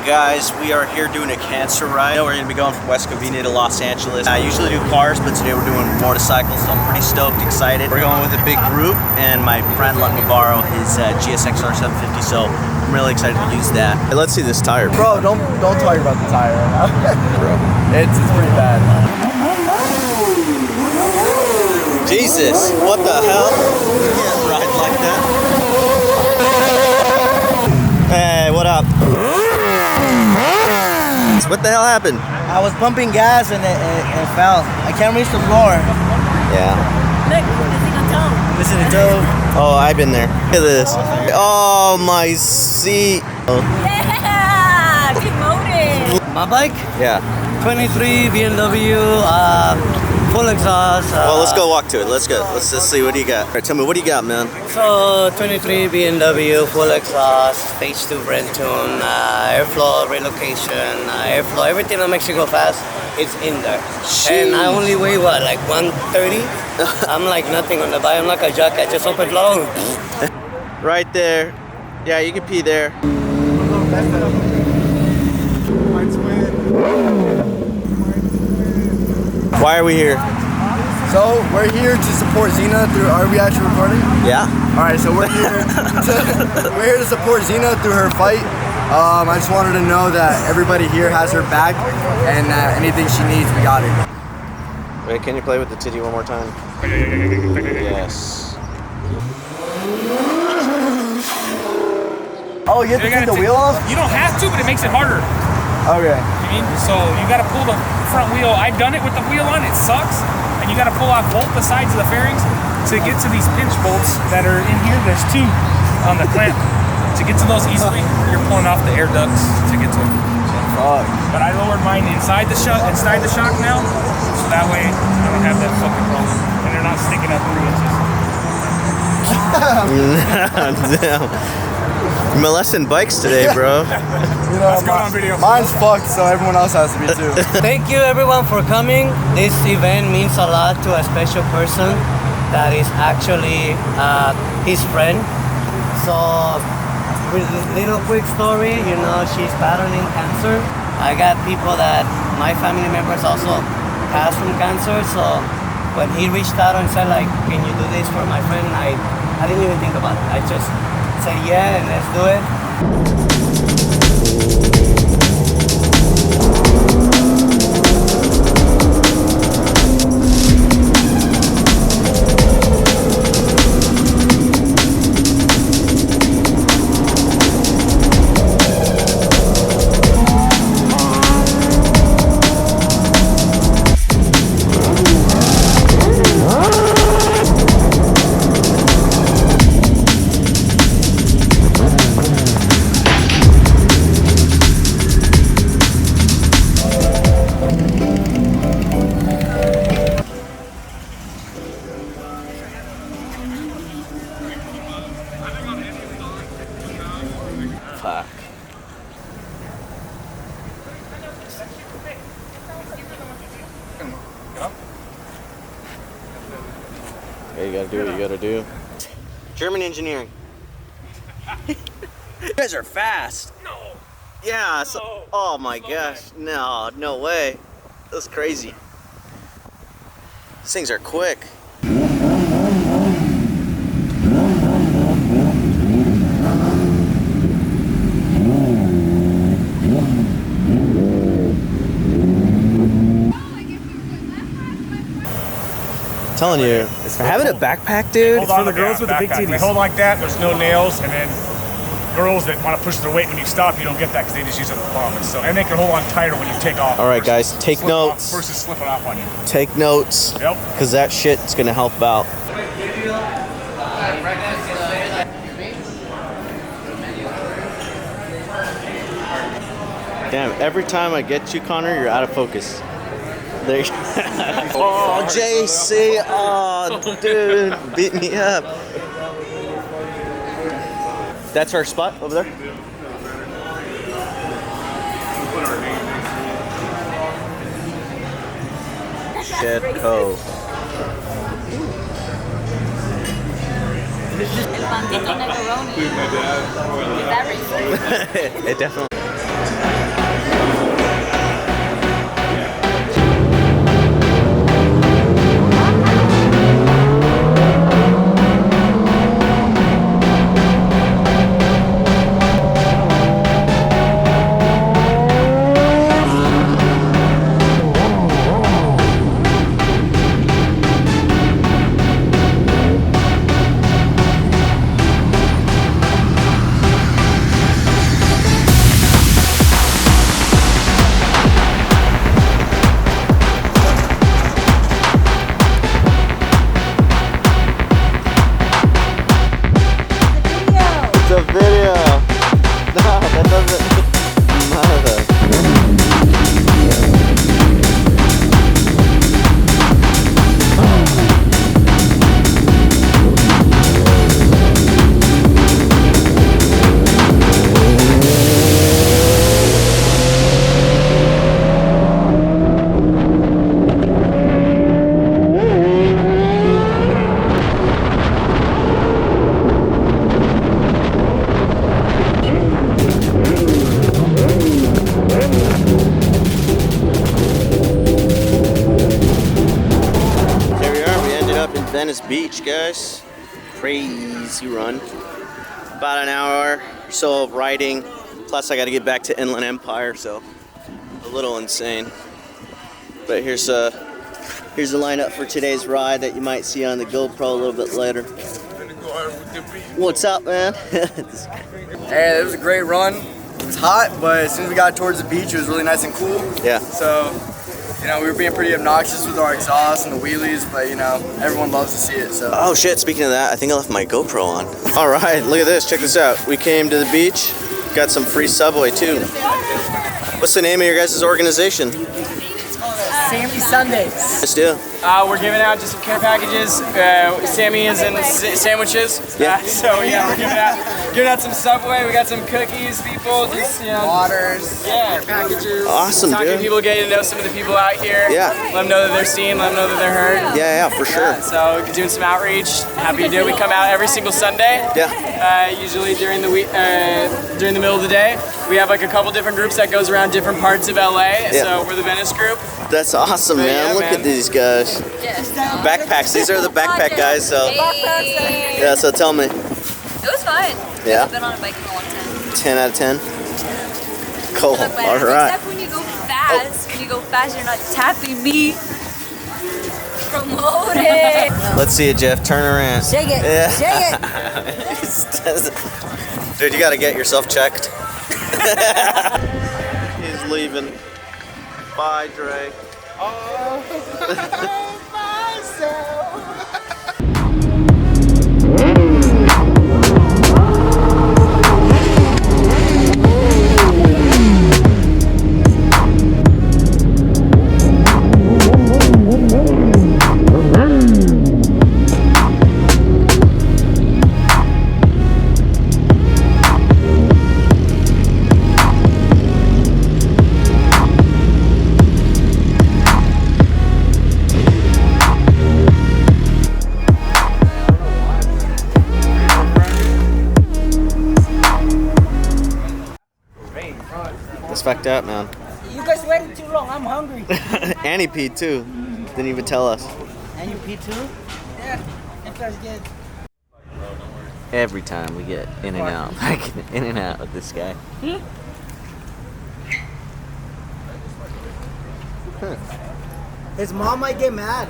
guys, we are here doing a cancer ride. We're going to be going from West Covina to Los Angeles. I usually do cars, but today we're doing motorcycles, so I'm pretty stoked, excited. We're going with a big group, and my friend let me borrow his GSX R750, so I'm really excited to use that. Hey, let's see this tire. Bro, don't talk about the tire right now. Bro, it's pretty bad. Jesus, what the hell? You can't ride like that. Hey, what up? What the hell happened? I was pumping gas and it fell. I can't reach the floor. Yeah. Look, missing a toe. Missing a toe. Oh, I've been there. Look at this. Oh, my seat. Oh. Yeah, demoted. My bike? Yeah. 23 BMW, full exhaust. Well, let's go walk to it. Let's go. Let's just see what you got. All right, tell me, what do you got, man? So 23 BMW, full exhaust, stage 2 brand tune, airflow, relocation, airflow, everything that makes you go fast, it's in there. Jeez. And I only weigh what, like 130? I'm like nothing on the bike. I'm like a jock. I just open flow. Right there. Yeah, you can pee there. Why are we here? So we're here to support Xena through. Are we actually recording? Yeah. All right. So we're here. We're here to support Xena through her fight. I just wanted to know that everybody here has her back, and anything she needs, we got it. Wait, can you play with the titty one more time? Yes. Oh, you have to take the wheel off? You don't have to, but it makes it harder. Okay. You mean? So you gotta pull the front wheel. I've done it with the wheel on, it sucks. And you gotta pull off both the sides of the fairings to get to these pinch bolts that are in here. There's two on the clamp. To get to those easily, you're pulling off the air ducts to get to them. Fuck. But I lowered mine inside the shock now, so that way I don't have that fucking problem. And they're not sticking up 3 inches. Damn. Molesting bikes today, bro. You know, Let's go on video. Mine's fucked, so everyone else has to be too. Thank you everyone for coming. This event means a lot to a special person that is actually his friend. So, little quick story, you know, she's battling cancer. I got people that my family members also passed from cancer, so when he reached out and said like, can you do this for my friend, I didn't even think about it. I just said yeah, and let's do it. Fuck. Yeah, you gotta do what you gotta do. German engineering. You guys are fast. No. Yeah. So, No. oh my gosh. No, no way. That's crazy. These things are quick. Telling you, having a backpack, dude. Hold on, the girls with the big titties. They hold like that, there's no nails, and then girls that want to push their weight when you stop, you don't get that because they just use it as a palm. And they can hold on tighter when you take off. All right, guys, take notes. Versus slipping off on you. Take notes. Yep. Because that shit's gonna help out. Damn, every time I get you, Connor, you're out of focus. There you Oh, JC. Oh, dude. Beat me up. That's our spot over there? Shed Cove. El Bandito Negroni. Is that racist? It definitely. Venice Beach, guys. Crazy run. About an hour or so of riding. Plus, I got to get back to Inland Empire, so a little insane. But here's the lineup for today's ride that you might see on the GoPro a little bit later. What's up, man? Hey, it was a great run. It was hot, but as soon as we got towards the beach, it was really nice and cool. Yeah. So, you know, we were being pretty obnoxious with our exhaust and the wheelies, but you know, everyone loves to see it. So. Oh shit! Speaking of that, I think I left my GoPro on. All right, look at this. Check this out. We came to the beach. Got some free Subway too. What's the name of your guys' organization? Sammy Sundays. Let's do. We're giving out just some care packages. Sammy is in sandwiches. Yeah. So yeah, we're giving out some Subway. We got some cookies, people. Just Waters. Yeah. Care packages. Awesome, Talking to dude. people, getting to know some of the people out here. Yeah. Let them know that they're seen. Let them know that they're heard. Yeah, for sure. Yeah, so doing some outreach. Happy to do it. We come out every single Sunday. Yeah. Usually during the week, during the middle of the day. We have like a couple different groups that goes around different parts of LA. Yeah. So we're the Venice group. That's awesome, man. yeah, Look man. at these guys. Backpacks. These are the backpack guys. So yeah. So tell me. It was fun. Yeah. I've been on a bike in a long time. 10 out of 10. Cool. But All right. Except when you go fast. When you go fast, you're not tapping me. Promote it. Let's see it, Jeff. Turn around. Shake it. Yeah. Shake it. Dude, you gotta get yourself checked. He's leaving. Bye, Dre. That's fucked up, man. You guys waited too long. I'm hungry. Annie peed too. Didn't even tell us. And you pee too? Yeah. It feels good. Every time we get in and out, like in and out with this guy. His mom might get mad.